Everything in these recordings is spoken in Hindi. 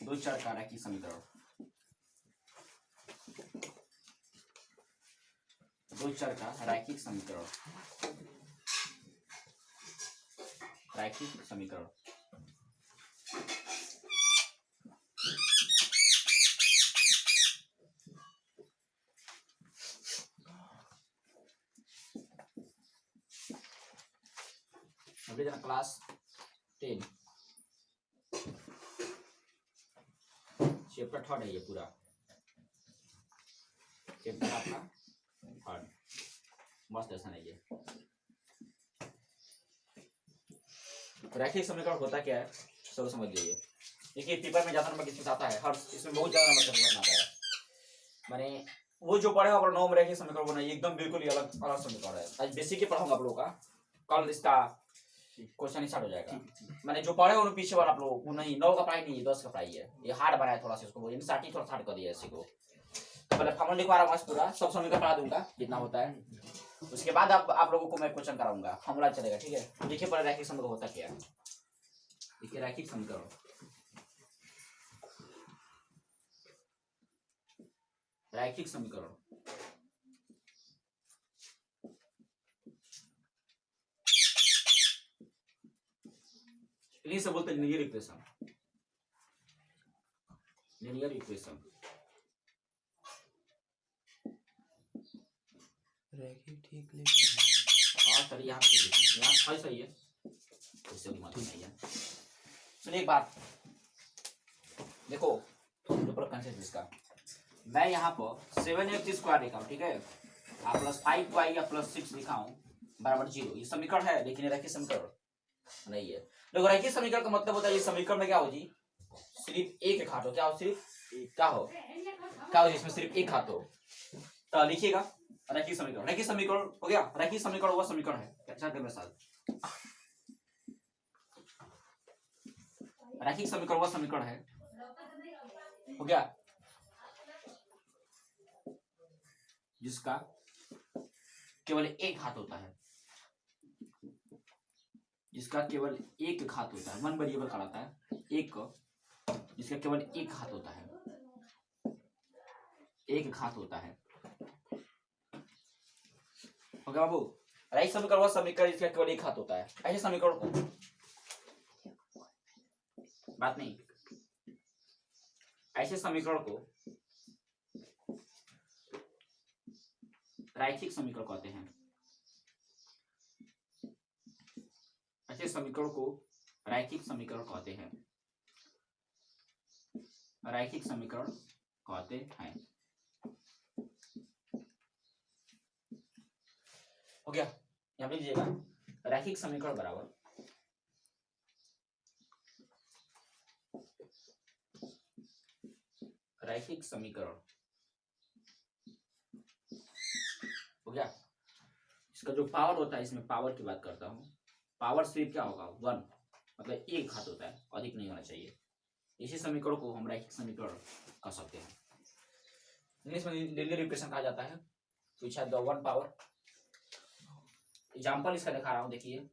दो चर का रैखिक समीकरण, दो चर का रैखिक समीकरण, रैखिक समीकरण। अभी जना क्लास 10 चैप्टर 3 है ये पूरा, चैप्टर आपका 3 मस्त लेसन है ये। रैखिक समीकरण होता क्या है सब समझ लीजिए। देखिए पेपर में ज्यादा नंबर किसमें आता है, हर इसमें बहुत ज्यादा नंबर करना आता है। माने वो जो पढ़े अगर 9 में रैखिक समीकरण बनाइए एकदम बिल्कुल ही अलग अलग समीकरण है। आज बेसिक ही पढ़ाऊंगा आप लोगों का, कल इसका क्वेश्चन स्टार्ट हो जाएगा। मैंने जो पढ़े उन्हें पीछे वाला आप लोग वो नहीं 9 का पढ़ाई नहीं 10 का पढ़ाई है। ये हार्ड बनाया थोड़ा सा, इसको बोलिए स्टार्टिंग थोड़ा हार्ड कर दिया इसी को। पहले फॉर्मूला लिखवा रहा हूँ पूरा, सब समीकरण पढ़ा दूंगा जितना होता है, उसके बाद आप लोगों को मैं क्वेश्चन कराऊंगा, फॉर्मूला चलेगा ठीक है। देखिए पहले रैखिक समीकरण होता क्या है। देखिए रैखिक समीकरण, रैखिक समीकरण इन्हीं से बोलते हैं लीनियर इक्वेशन, लीनियर इक्वेशन। रैखिक ठीक लिखा है। हाँ सर यहाँ पे सही है, इससे भी मतलब नहीं है। सुनिए एक बात देखो, जो पूरा कंसेप्ट इसका, मैं यहाँ पर 7x स्क्वायर लिखा हूँ ठीक है, आप प्लस 5y या प्लस 6 लिखा हूँ बराबर 0। ये समीकरण है लेकिन रैखिक समीकरण नहीं है। देखो रैखिक समीकरण का मतलब होता है ये समीकरण में क्या हो जी, सिर्फ एक घात हो। क्या हो, सिर्फ क्या हो, क्या हो इसमें सिर्फ एक घात हो। तो लिखिएगा रैखिक समीकरण, रैखिक समीकरण हो गया। रैखिक समीकरण वह समीकरण है, अच्छा मेरे साथ, रैखिक समीकरण वह समीकरण है हो गया जिसका केवल एक घात होता है, जिसका केवल एक घात होता है, वन वेरिएबल कहलाता है एक, जिसका केवल एक घात होता है, एक घात होता है हो गया बाबू। रैखिक समीकरण वह समीकरण जिसका केवल एक घात होता है। ऐसे समीकरण को बात नहीं, ऐसे समीकरण को रैखिक समीकरण कहते हैं। ऐसे समीकरण को रैखिक समीकरण कहते हैं, रैखिक समीकरण कहते हैं हो गया। यहां पे लीजिएगा रैखिक समीकरण बराबर रैखिक समीकरण हो गया। इसका जो पावर होता है, इसमें पावर की बात करता हूं, पावर सिर्फ क्या होगा 1, मतलब एक घात होता है, अधिक नहीं होना चाहिए। इसी समीकरण को हम रैखिक समीकरण कह सकते हैं। इंग्लिश में लीनियर इक्वेशन कहा जाता है। तो इट्स द 1 पावर। एग्जाम्पल इसका दिखा रहा हूं, देखिए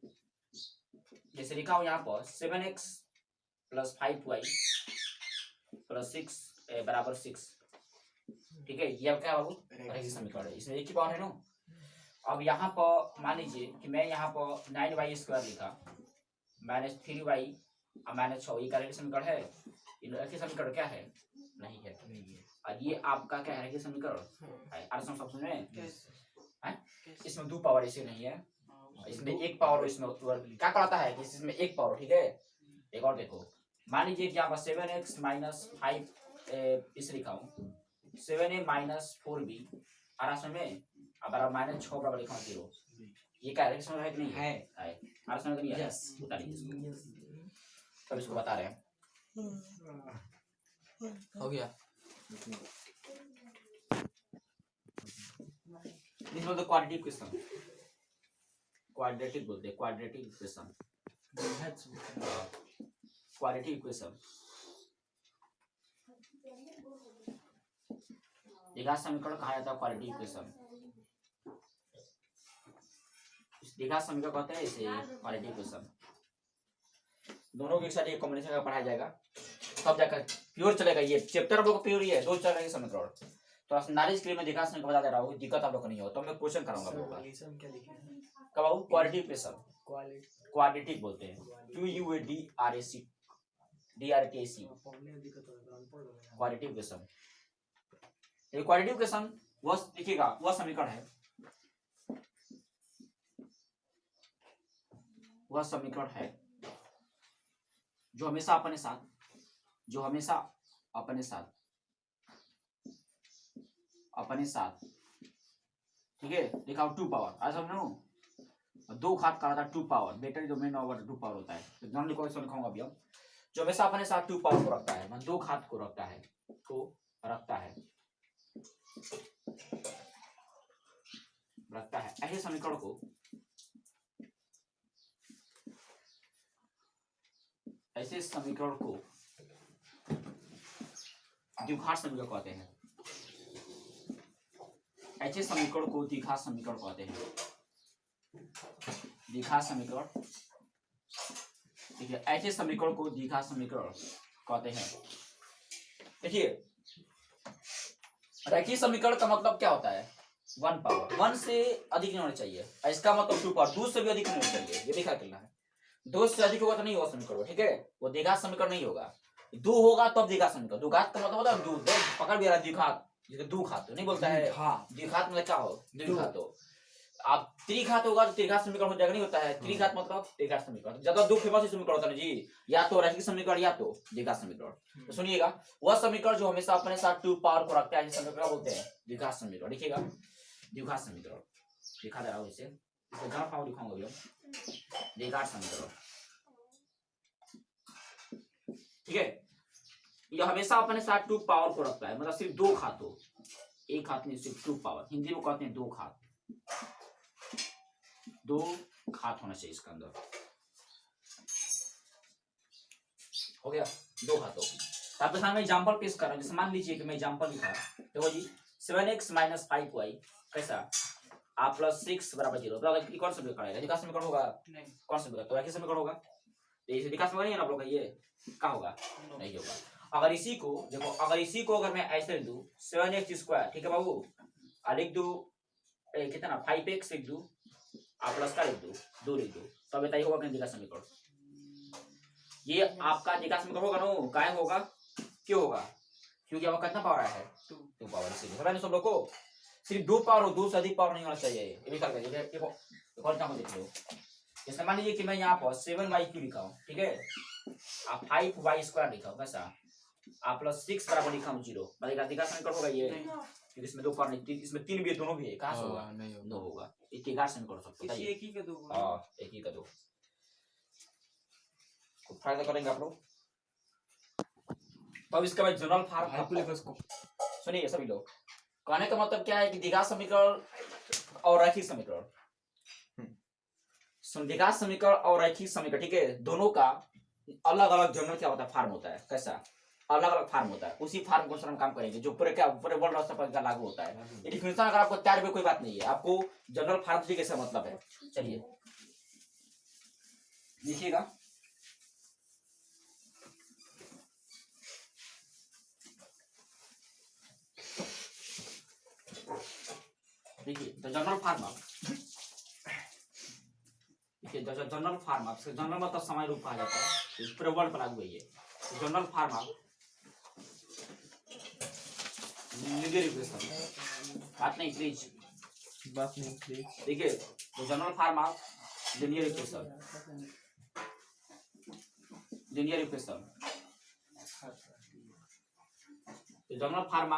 जैसे लिखा हूं यहाँ पर 7x प्लस 5y प्लस 6 बराबर 6 ठीक है। ये अब क्या बाबू रैखिक समीकरण है, इसमें एक ही पावर है ना। अब यहाँ पर मान लीजिए कि मैं यहाँ पर 9y स्क्वायर लिखा माइनस 3y और माइनस 6, ये का रैखिक समीकरण है। रैखिक समीकरण क्या है, नहीं है। और ये आपका क्या है, रैखिक समीकरण है। सब समझ में, इसमें 2 पावर इसे नहीं है, इसमें एक पावर, इसमें क्या कहलाता है कि इसमें एक पावर ठीक है। एक और देखो, मान लीजिए कि यहाँ पर 7x माइनस 5 इस लिखा हूँ 7a माइनस 4b आर में बराबर माइनस 6 बराबर लिखा हूँ 0। ये क्या रैखिक समीकरण है कि नहीं है, आर समय नहीं है, बता दीजिए तब इसको बता रहे हैं हो गया। This was the quadratic equation, quadratic बोलते हैं, क्वाड्रेटिक इक्वेशन, क्वाड्रेटिक इक्वेशन। द्विघात समीकरण कहा जाता है क्वाड्रेटिक इक्वेशन, द्विघात समीकरण कहते हैं इसे क्वाड्रेटिक इक्वेशन। दोनों के साथ एक कॉम्बिनेशन का पढ़ाया जाएगा। तब जाकर प्योर चलेगा। ये चैप्टर आप लोग प्योर ही है, 2 चलेगा समीकरण। तो नॉलेज के लिए मैं दिखा बता दे रहा हूँ, दिक्कत आप लोग को नहीं हो तो मैं क्वेश्चन कराऊंगा आप लोग का। क्या लिखे हैं? कब आऊँ? क्वाड्रेटिक इक्वेशन, क्वालिटी क्वाड्रेटिक बोलते हैं, QUADRAC क्वाड्रेटिक इक्वेशन। ये क्वाड्रेटिक इक्वेशन वह लिखिएगा, वह समीकरण है, वह समीकरण है जो हमेशा अपने साथ ठीक है लिखा 2 पावर। आज समझो 2 घात का 2 पावर, बेटर जो मेन ओवर 2 पावर होता है। तो जनरली क्वेश्चन लिखाऊंगा अभी हम, जो हमेशा अपने साथ 2 पावर को रखता है, मतलब 2 घात को रखता है, ऐसे समीकरण को द्विघात समीकरण कहते हैं। ऐसे समीकरण को द्विघात समीकरण कहते हैं। द्विघात समीकरण, ठीक है, ऐसे समीकरण को द्विघात समीकरण कहते हैं। देखिए रैखिक समीकरण का मतलब क्या होता है? 1 पावर, 1 से अधिक नहीं होना चाहिए, इसका मतलब 2 पावर, 2 से भी अधिक नहीं होना चाहिए, ये देखा करना है। 2 से अधिक होगा तो नहीं होगा समीकरण, ठीक है, वो द्विघात समीकरण नहीं होगा। 2 होगा तब द्विघात समीकरण। द्विघात का मतलब होता है 2, पकड़ भी रहा द्विघात, जैसे द्विघात तो नहीं बोलता है, द्विघात मतलब क्या हो? द्विघात हो। आप त्रिघात होगा तो त्रिघात समीकरण हो जाएगा, नहीं होता है। त्रिघात मतलब त्रिघात समीकरण, ज्यादा 2 फेमस समीकरण होता है जी, या तो रैखिक समीकरण या तो द्विघात समीकरण। तो सुनिएगा, वह समीकरण जो हमेशा अपने साथ 2 पावर को रखता है, समीकरण बोलते हैं द्विघात समीकरण। लिखिएगा द्विघात समीकरण, लिखा जा रहा है इसे जहां पावर लिखाऊंगा अभी हम, द्विघात समीकरण, ठीक है। यह हमेशा अपने साथ 2 पावर को रखता है, मतलब सिर्फ 2 घात हो, एक घात नहीं, सिर्फ 2 पावर। हिंदी में कहते हैं 2 घात, 2 घात होना चाहिए इसके अंदर, हो गया 2 घात हो। आपके सामने एग्जांपल पेश कर रहा हूं, जैसे मान लीजिए कि मैं एग्जांपल लिखा, देखो जी 7x - 5y कैसा, a + 6 = 0। तो कौन सा समीकरण है? द्विघात समीकरण होगा? नहीं। कौन सा समीकरण? तो रैखिक समीकरण होगा। तो ये द्विघात समीकरण है ना आप लोग का, ये क्या होगा? नहीं होगा। अगर इसी को देखो, अगर मैं ऐसे लिख दूं 7x², ठीक है बाबू, लिख दूं कितना 5x लिख दूं, आ प्लस का लिख दो, 2 लिख दो, तो बताइए होगा कि द्विघात समीकरण? ये आपका द्विघात समीकरण होगा ना? काहे होगा? क्यों होगा? क्योंकि आपका कितना पावर है? 2 पावर। इसीलिए समझ सब लोग को, सिर्फ 2 पावर हो, 2 से अधिक पावर नहीं होना चाहिए। ये भी ख्याल करिए। देखो एक और काम देख लो, जैसे मान लीजिए कि मैं यहाँ पर 7y³ लिखा हूँ, ठीक है, आप 5y² लिखा हूँ, कैसा, आ + 6 = लिखा हूँ 0, बताइए द्विघात समीकरण होगा ये? क्योंकि इसमें 2 पावर नहीं, इसमें 3 भी है, दोनों भी है, कहाँ से होगा? नहीं होगा। द्विघात समीकरण सकते हैं, एक ही का दो। हाँ, एक ही का दो। फायदा करेंगे आप लोग। तो अब इसके बाद जनरल फॉर्म सुनिए सभी लोग, कहने का मतलब क्या है कि द्विघात समीकरण और रैखिक समीकरण, द्विघात समीकरण और रैखिक समीकरण, ठीक है, दोनों का अलग अलग जनरल क्या होता है, फॉर्म होता है, कैसा, अलग अलग फॉर्म होता है। उसी फॉर्म को हम काम करेंगे जो पूरे क्या पूरे वर्ल्ड स्तर पर लागू होता है। ये डिफिनेशन अगर आपको तैयार भी कोई बात नहीं है, आपको जनरल फॉर्म से कैसे मतलब है, चलिए लिखिएगा। देखिए द जनरल फॉर्म, देखिए जनरल फॉर्म, जनरल मतलब सामान्य रूप कहा जाता है, पूरे वर्ल्ड पर लागू है ये। जनरल फॉर्म लीनियर इक्वेशन, बात नहीं प्लीज। देखिए तो जनरल फॉर्म लीनियर इक्वेशन, तो जनरल फॉर्म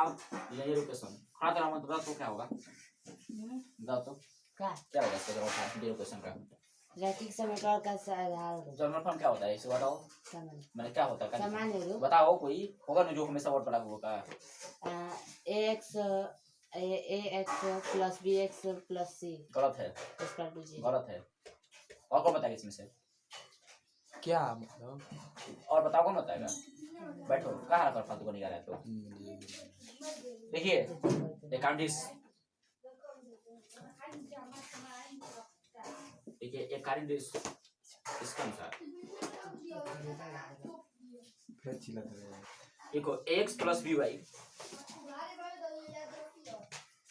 लीनियर इक्वेशन, खड़ा तरह मतलब तो क्या होगा, बताओ तो क्या होगा इसका जनरल फॉर्म लीनियर इक्वेशन का? रैखिक समीकरण का आधार। जनरल फॉर्म क्या होता है इसे बताओ, मैंने क्या होता है सामान्य रूप बताओ, कोई होगा ना जो हमेशा वर्ड पर लागू होगा। ax + bx + c गलत है, गलत है। और कौन बताएगा इसमें से? क्या मतलब? और बताओ कौन बताएगा? बैठो, कहाँ कर फालतू को नहीं कर रहा है तो। देखिए देखिए एक कारण इसके अनुसार देखो X plus B Y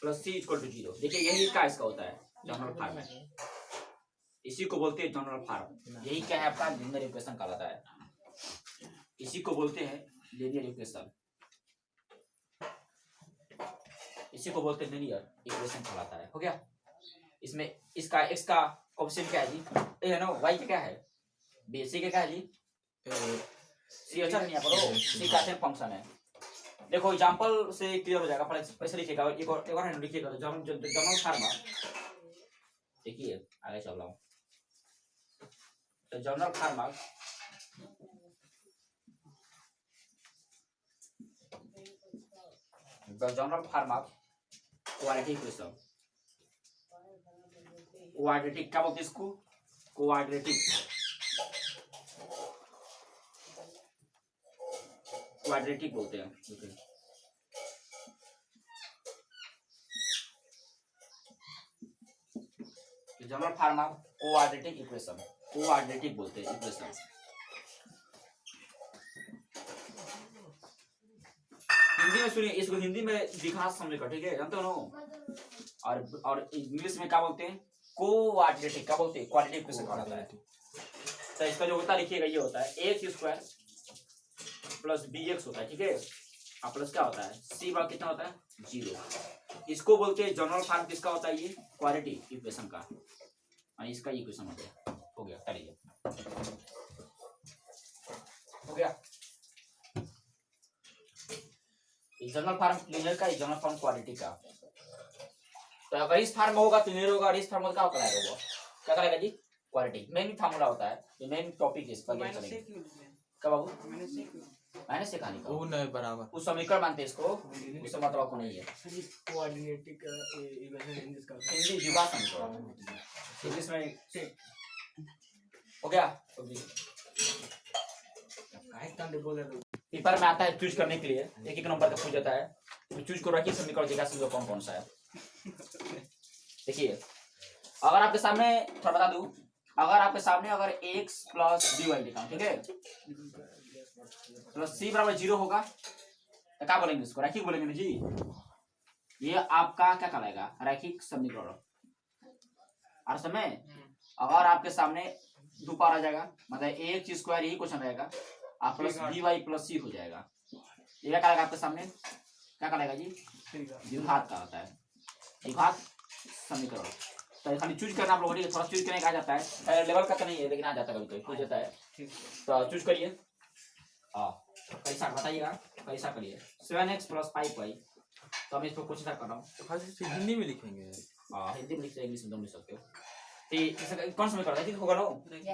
plus C equal to 0। देखिए यही का इसका होता है जनरल फॉर्म है, इसी को बोलते हैं जनरल फॉर्म। यही क्या है आपका लीनियर इक्वेशन कहलाता है, इसी को बोलते हैं लीनियर इक्वेशन, इसी को बोलते हैं लीनियर इक्वेशन कहलाता है। हो गया। इसमें इसका x का कोएफिशिएंट क्या है जी, ए है ना, y का क्या है, b, c का क्या है जी, c। अच्छा नहीं करो, c का फंक्शन है। देखो एग्जांपल से क्लियर हो जाएगा, पैसे लिखिएगा, एक और है लिखिएगा। तो जनरल फार्मा, देखिए आगे चल रहा हूँ। तो general pharma quadratic equation, quadratic क्या बोलते हैं इसको, क्वाड्रेटिक बोलते हैं। General pharma quadratic equation, quadratic बोलते हैं इक्वेशन। हिंदी में सुनिए, इसको हिंदी में दिखना समझेगा, ठीक है, जानते हो ना। और इंग्लिश में क्या बोलते हैं, कोऑर्डिनेटिक, क्या बोलते हैं, क्वाड्रेटिक इक्वेशन कहलाता है। तो इसका जो होता लिखिएगा ये होता है X square plus B X होता है, ठीक है, और प्लस क्या होता है सी बार कितना होता है 0। इसको बोलते हैं जनरल फॉर्म, किसका होता है ये, क्वाड्रेटिक इक्वेशन का, और इसका इक्वेशन हो गया। चलिए हो गया। जनरल फॉर्म लीनियर का, जनरल फॉर्म क्वाड्रेटिक का। तो अगर इस फॉर्म में होगा तो लीनियर होगा, और इस फॉर्म में क्या कराएगा वो, क्या कराएगा जी, क्वाड्रेटिक। मेन फार्मूला होता है, ये मेन टॉपिक इस पर चलेंगे। क्या बाबू, मैंने से कहानी वो नहीं बराबर, उस समीकरण मानते हैं इसको, उससे मतलब आपको नहीं है। कोऑर्डिनेटिक इक्वेशन हिंदी जुगाड़ समीकरण, इंग्लिश में हो गया। पेपर में आता है चूज करने के लिए, एक एक नंबर का पूछ जाता है, तो चूज करो कि समीकरण जगह से कौन कौन सा है। देखिए अगर आपके सामने, थोड़ा बता दूं, अगर आपके सामने अगर x प्लस बी वाई लिखा, ठीक है, प्लस c बराबर 0 होगा, तो क्या बोलेंगे इसको, रैखिक बोलेंगे ना जी। ये आपका क्या कहलाएगा, रैखिक समीकरण। और समय अगर आपके सामने दो पार आ जाएगा, मतलब एक चीज स्क्वायर, यही क्वेश्चन रहेगा, आप प्लस बी वाई प्लस सी हो जाएगा, ये क्या कहलाएगा आपके सामने, क्या कहलाएगा जी, द्विघात का होता है, द्विघात समीकरण। तो खाली चूज करना आप लोगों को, थोड़ा चूज करने का आ जाता है, लेवल का तो नहीं है लेकिन आ जाता है, कभी कभी हो जाता है। तो चूज करिए, कैसा बताइएगा, कैसा करिए 7x प्लस 5y। तो मैं इसको कुछ कर रहा हूँ, हिंदी में लिखेंगे। हिंदी में लिख सकते, इंग्लिश में लिख सकते हो। तो इसका कौन समीकरण है, होगा ना,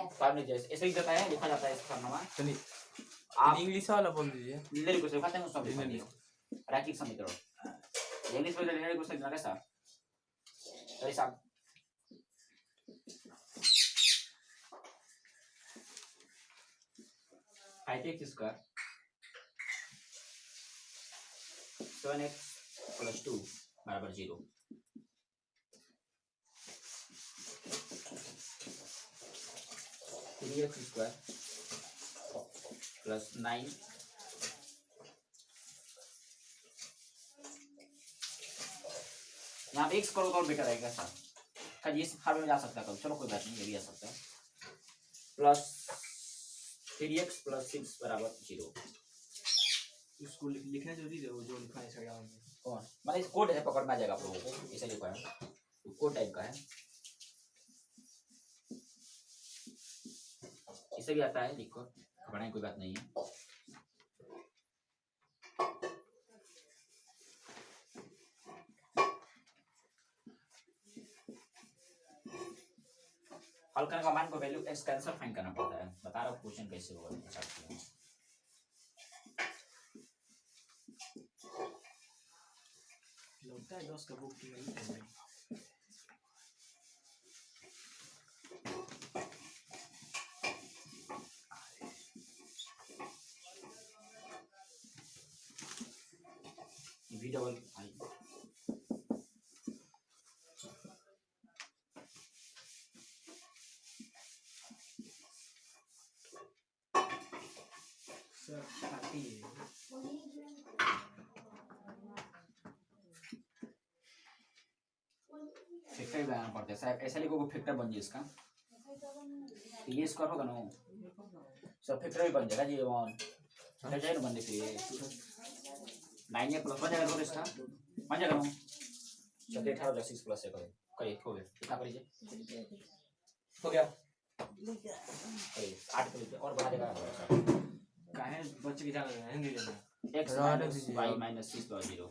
फाइव में जैसे ऐसे ही देता है, लिखा जाता है इसका नाम। आप इंग्लिश वाला बोल दीजिए, लीनियर इक्वेशन कहते हैं उसको, रैखिक समीकरण। इंग्लिश में लीनियर इक्वेशन लिखना कैसा, कैसा, x स्क्वायर 7x प्लस 2 बराबर 0। x स्क्वायर प्लस 9 यहाँ पे x करो तो और बेटर रहेगा सर, इस फार्म में जा सकता है, चलो कोई बात नहीं, ये भी आ सकता है, प्लस 3x प्लस 6 बराबर 0। इसको लिखना जरूरी है, वो जो लिखा है सर में कौन, मतलब इस कोड है, पकड़ में आ जाएगा आप लोगों को, इसे लिखा है, कोड टाइप का है, इसे भी आता है, लिखो पढ़ाई कोई बात नहीं है। हल करने का मान को वैल्यू x का आंसर फाइंड करना पड़ता है, बता रहा हूँ क्वेश्चन कैसे होगा। लगता है 10 का बुक की नहीं v डबल आई सर खाती है फैक्टर बनाना पड़ता है सर, ऐसा लिखो कि फैक्टर बन जाए इसका, तो ये स्क्वायर होगा ना सर, फैक्टर भी बन जाएगा जी, वन फैक्टर जाए ना बनने के लिए 9 प्लस बन जाएगा तो इसका बन जाएगा ना, चलिए 18 हो 6 प्लस 1 करिए, हो गया कितना करिए, हो गया 8 कर लीजिए और बढ़ा देगा काहे बच्चे की जगह है नहीं देना x minus y minus 6 plus 0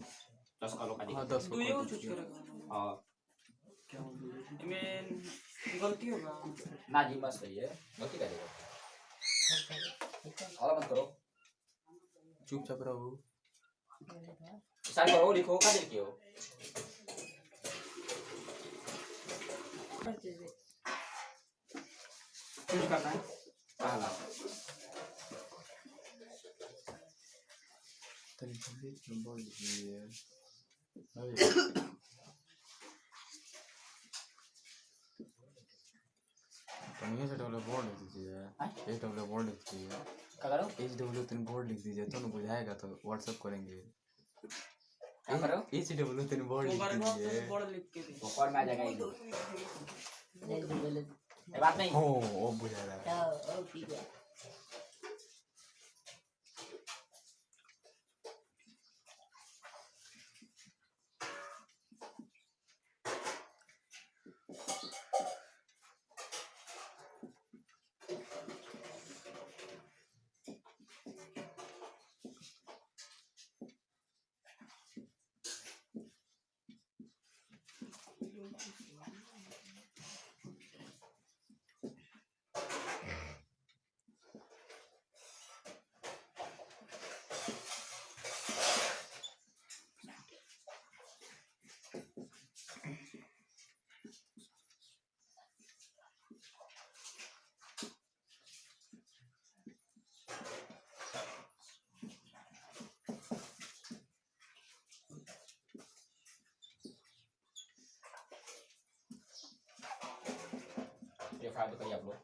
10 का लोग हाँ 10 तू ये कुछ करेगा और क्या बोल मैं गलती होगा ना जी बस सही है, गलती करेगा और मत करो, चुपचाप रहो। सारे करो लिखो क्या लिखियो, चूज करना है पहला तनी जल्दी नंबर लिखिए। अरे तनी से डबल बोर्ड लिख दीजिए, एक डबल बोर्ड लिख दीजिए, क्या करो एच डब्ल्यू तीन बोर्ड लिख दीजिए तो ना बुझाएगा तो व्हाट्सएप करेंगे। क्या करो एच डब्ल्यू तीन बोर्ड लिख दीजिए। बड़ा लिख के दे ऊपर में आ जाएगा ये बात नहीं हो वो बुझाएगा। ठीक है ये फाइल तो करिए आप लोग,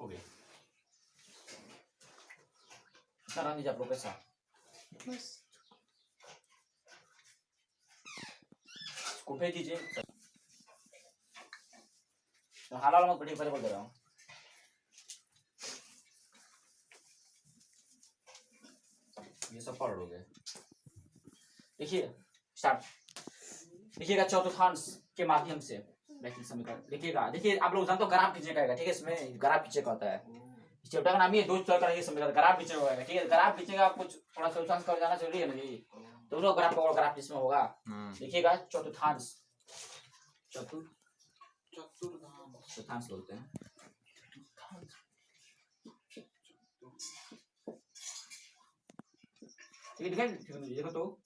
हो गया कितना रन दीजिए आप लोग कैसा, इसको भेज दीजिए तो हालाल मत पढ़िए, पहले बोल दे रहा हूँ, ये सब पढ़ लोगे, देखिए स्टार्ट, देखिएगा चतुर्थांश के माध्यम से रैखिक समीकरण देखिएगा, देखिए आप लोग जानते हो ग्राफ खींचने का, ठीक है, इसमें ग्राफ खींचे का होता है, इस चैप्टर का नाम ही है 2 तरह के समीकरण, ग्राफ खींचने होगा, ठीक है, ग्राफ खींचेगा आप कुछ थोड़ा सोल्यूशन कर जाना जरूरी है ना जी, तो उसको ग्राफ का ग्राफ इसमें होगा, देखिएगा चतुर्थांश, चतुर्थांश बोलते हैं, ठीक है, देखो तो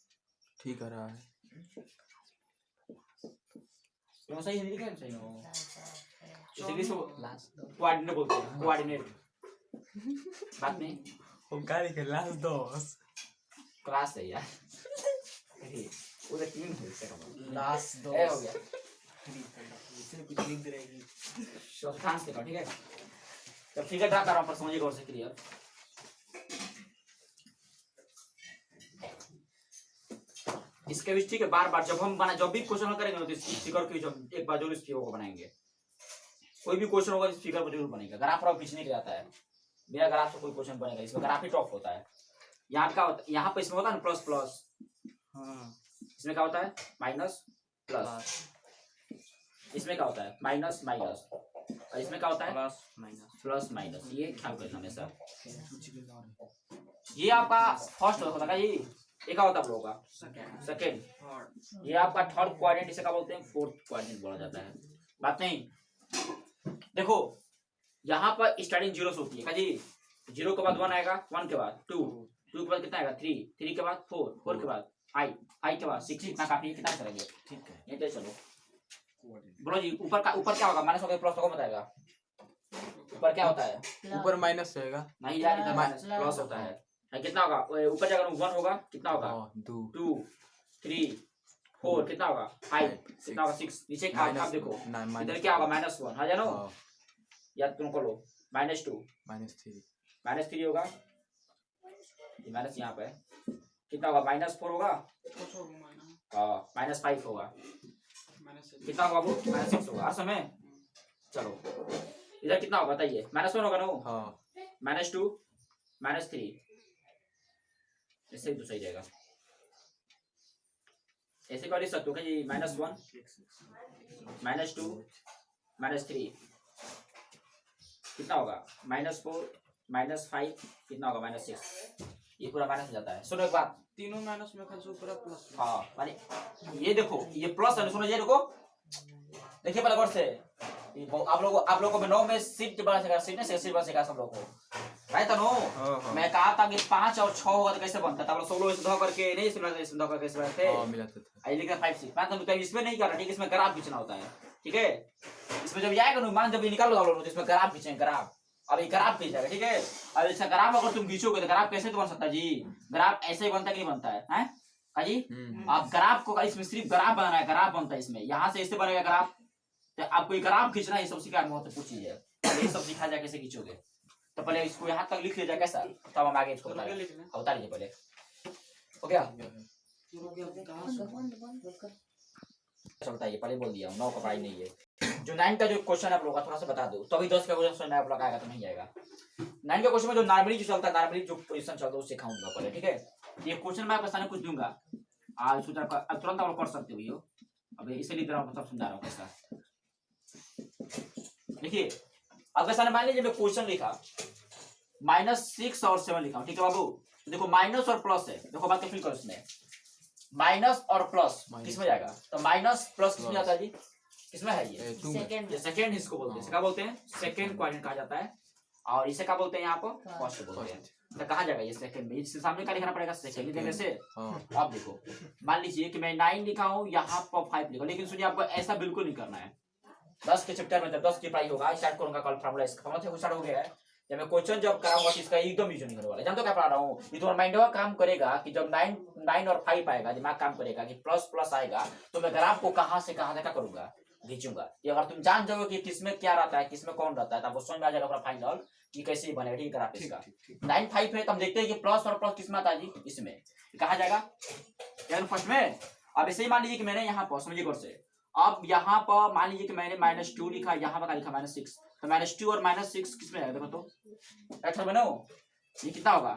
ठीक आ रहा है। क्यों सही हिंदी लिखा है, सही हो इंग्लिश को कोऑर्डिनेट बोलते हैं, कोऑर्डिनेट बात नहीं, हम गाड़ी के लास्ट 10 क्लास है यार वो तो 3 है इसका लास्ट दो ए हो गया, इसने कुछ लिख दे रहेगी चतुर्थांश देखो, ठीक है, तो फिगर ड्रा कर रहा हूं पर समझिएगा और से क्लियर, इसके भी ठीक है, बार बार जब हम बना जब भी क्वेश्चन करेंगे तो इस फिगर की जब एक बार जरूर इस फिगर को बनाएंगे, कोई भी क्वेश्चन होगा इस फिगर को जरूर बनेगा, ग्राफ पर खींचने के जाता है, बिना ग्राफ से कोई क्वेश्चन बनेगा, इसमें ग्राफ ही टॉप होता है, यहाँ का यहाँ पे इसमें होता है ना प्लस प्लस, हाँ इसमें क्या होता है माइनस प्लस, इसमें क्या होता है माइनस माइनस, और इसमें क्या होता है प्लस माइनस, ये ख्याल करना हमेशा, ये आपका फर्स्ट होता है ये क्या होता है आप लोगों का सेकेंड, ये आपका थर्ड क्वाड्रेंट, इसे क्या बोलते हैं फोर्थ क्वाड्रेंट बोला जाता है, बात नहीं, देखो यहाँ पर स्टार्टिंग 0 से होती है जी, 0 के बाद 1 आएगा, 1 के बाद 2, 2 के बाद कितना आएगा 3, 3 के बाद 4, 4 के बाद 5, 5 के बाद 6, इतना काफी है, कितना करेंगे? ठीक है ये तो चलो बोलो जी, ऊपर क्या होगा? माइनस होगा प्लस होगा, बताएगा ऊपर क्या होता है? ऊपर माइनस रहेगा। नहीं यार, इधर माइनस प्लस होता है। कितना होगा? ऊपर जाकर 1 होगा, कितना होगा? 2, 3, 4, कितना होगा? 5, कितना होगा? 6, नीचे आप देखो इधर क्या होगा? -1 है जानो, या तुमको लो -2, -3 होगा, ये माइनस यहाँ पे कितना होगा? -4 होगा, हाँ -5 होगा, कितना होगा वो? -6 होगा। समय चलो इधर कितना होगा बताइए? -1 होगा ना, -2, -3, ऐसे ही तो सही रहेगा। ऐसे कर सकते हो कि -1, -2, -3 कितना होगा? -4, -5 कितना होगा? -6, ये पूरा माइनस हो जाता है। सुनो एक बात, तीनों माइनस में खाली ऊपर प्लस। हाँ माने ये देखो, ये प्लस है, सुनो ये देखो, देखिए पहले गौर से, आप लोगों को 9 में सीट बड़ा सेगा, सीट बड़ा सेगा सब लोगों को, राइट नो? मैं कहा था कि 5 और 6 होगा तो कैसे बनता था? आप लोग 16 इसे धो करके नहीं, इसमें धो करके कैसे बनते? आई लिखा 5 6, मैं तो इसमें नहीं कर रहा, ठीक है? इसमें ग्राफ खींचना होता है, ठीक है? इसमें जब आएगा ना मान, जब निकाल लो आप लोग, इसमें ग्राफ खींचेंगे, ग्राफ अभी ग्राफ खींच जाएगा, ठीक है? अब इसका ग्राफ अगर तुम खींचोगे तो ग्राफ कैसे तो बन सकता है जी? ग्राफ ऐसे ही बनता है कि नहीं बनता है? हैं जी? आप ग्राफ को, इसमें सिर्फ ग्राफ बनाना है, ग्राफ बनता है इसमें, यहाँ से ऐसे बनेगा ग्राफ, तो आपको ग्राफ खींचना है, सब सिखा महत्वपूर्ण चीज है, ये सब सिखा जाए कैसे खींचोगे। तो पहले इसको यहाँ तक लिख लीजिए कैसा, तब हम आगे इसको बता लीजिए पहले, हो गया? चलता है, पहले बोल दिया 9 का पढ़ाई नहीं है। जो 9 का जो क्वेश्चन है आप लोगों का थोड़ा सा बता दो, तो अभी 10 का क्वेश्चन आप लोग आएगा तो नहीं आएगा। 9 का क्वेश्चन में जो नॉर्मली जो चलता है, नॉर्मली जो पोजीशन चलता है वो सिखाऊंगा पहले, ठीक है? ये क्वेश्चन मैं आपको सामने कुछ दूंगा, आज अब तुरंत आप लोग पढ़ सकते हो, अभी इसलिए इधर मतलब समझा रहा हूँ कैसा। देखिए अब कैसा, मान लीजिए मैं क्वेश्चन लिखा -6 और 7 लिखा, ठीक है बाबू? देखो माइनस और प्लस है, देखो बात फिल करो, इसमें माइनस और प्लस किसमें जाएगा? तो माइनस प्लस किसमें जाता है जी? किसमें है ये? सेकंड इसको बोलते हैं, क्या बोलते हैं? सेकंड क्वाड्रेंट कहा जाता है, और इसे क्या बोलते हैं? यहाँ पर फर्स्ट बोलते हैं। तो कहा जाएगा ये सेकंड में, इसके सामने क्या लिखना पड़ेगा? सेकंड देने से। अब देखो मान लीजिए कि मैं 9 लिखा हूँ, यहाँ पर 5 लिखा, लेकिन सुनिए आपको ऐसा बिल्कुल नहीं करना है। 10 के चैप्टर में जब 10 की पढ़ाई होगा, स्टार्ट करूंगा कल फार्मूला, इसका फार्मूला स्टार्ट हो गया है, जब मैं क्वेश्चन जब कराऊंगा तो इसका एकदम यूज नहीं होने वाला। जानते हो क्या पढ़ा रहा हूँ? ये तुम्हारा माइंड काम करेगा कि जब 9 और 5 आएगा, दिमाग काम करेगा कि प्लस प्लस आएगा, तो मैं ग्राफ को कहाँ से कहाँ तक करूंगा, खींचूंगा। ये अगर तुम जान जाओगे कि किसमें क्या रहता है, किसमें कौन रहता है, तो आपको समझ में आ जाएगा अपना फाइनल कि कैसे बनेगा, ठीक ग्राफ इसका। 9 5 है, तो हम देखते हैं कि प्लस और प्लस किसमें आता है जी? इसमें कहा जाएगा फर्स्ट में। अब ऐसे ही मान लीजिए कि मैंने यहाँ पर, समझिए गौर से, अब यहाँ पर मान लीजिए कि मैंने -2 लिखा, यहाँ पर लिखा -6, तो -2 और -6 किसमें है? देखो तो ऐसा बनो, ये कितना होगा?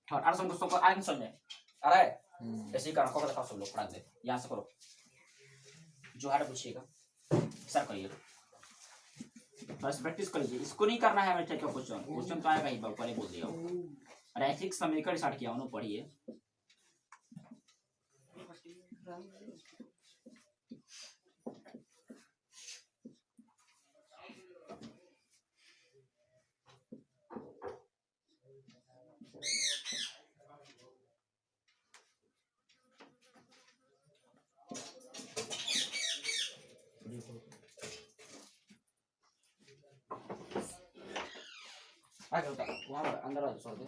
थर्ड आर सबको आगे समझ में आ रहा है? ऐसे ही करना होगा, बताओ सब लोग पढ़ा दे, यहाँ से करो, जो है पूछिएगा, सर करिए, बस प्रैक्टिस कर लीजिए, इसको नहीं करना है। मैं क्या क्वेश्चन तो आएगा ही, पहले बोल दिया हूँ, रैखिक समीकरण स्टार्ट किया हूँ, पढ़िए। आगे होता वहाँ पर अंदर आ छोड़ दे।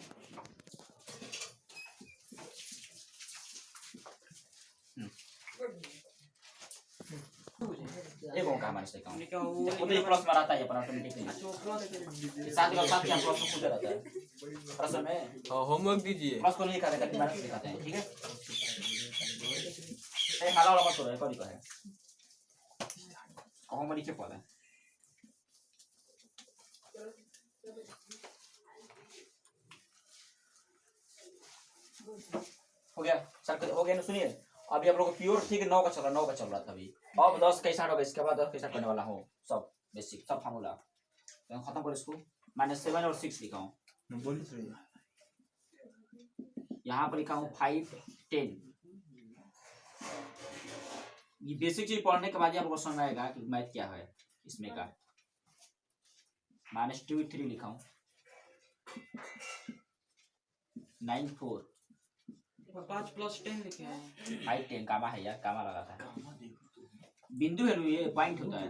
एक होगा हमारे से काम, वो तो ये प्लस में रहता है अपना ऑटोमेटिकली, साथ में क्या प्लस में खुद रहता है प्रश्न में। होमवर्क दीजिए, प्लस को नहीं लिखा था, माइनस लिखाते हैं, ठीक है? ए हाला वाला मत करो, कौन है कौन में नीचे पड़ा है। हो गया सर, हो गया ना? सुनिए अभी आप लोग प्योर ठीक है, 9 का चल रहा, 9 का चल रहा था अभी, अब 10 का स्टार्ट होगा, इसके बाद 10 का स्टार्ट करने वाला हूँ, सब बेसिक सब फार्मूला खत्म कर। इसको -7 और 6 लिखा हूँ, यहाँ पर लिखा हूँ 5 10। ये बेसिक चीज पढ़ने के बाद ही आपको समझ आएगा कि मैथ क्या है इसमें का। -2 3 लिखा हूँ, 9 4 5 + 10 लिखे हैं 5 10 गामा है यार, गामा लगाता है, गामा देखो तो बिंदु है ना, ये पॉइंट होता है।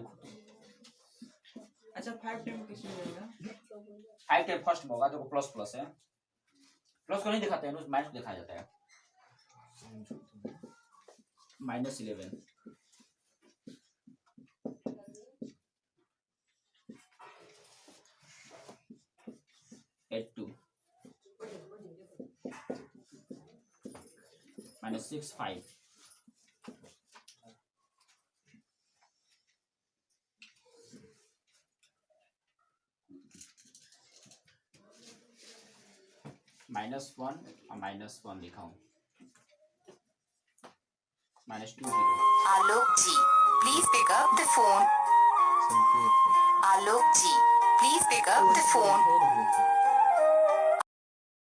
अच्छा 5 10 किस में जाएगा 5 10 फर्स्ट में होगा, तो प्लस प्लस है, प्लस को नहीं दिखाते हैं, माइनस दिखाया जाता है। -11 8 2 -6 5 -1 और -1 लिखा हूँ, -2 0 Alok ji please pick up the phone संकेत है Alok ji please pick up the phone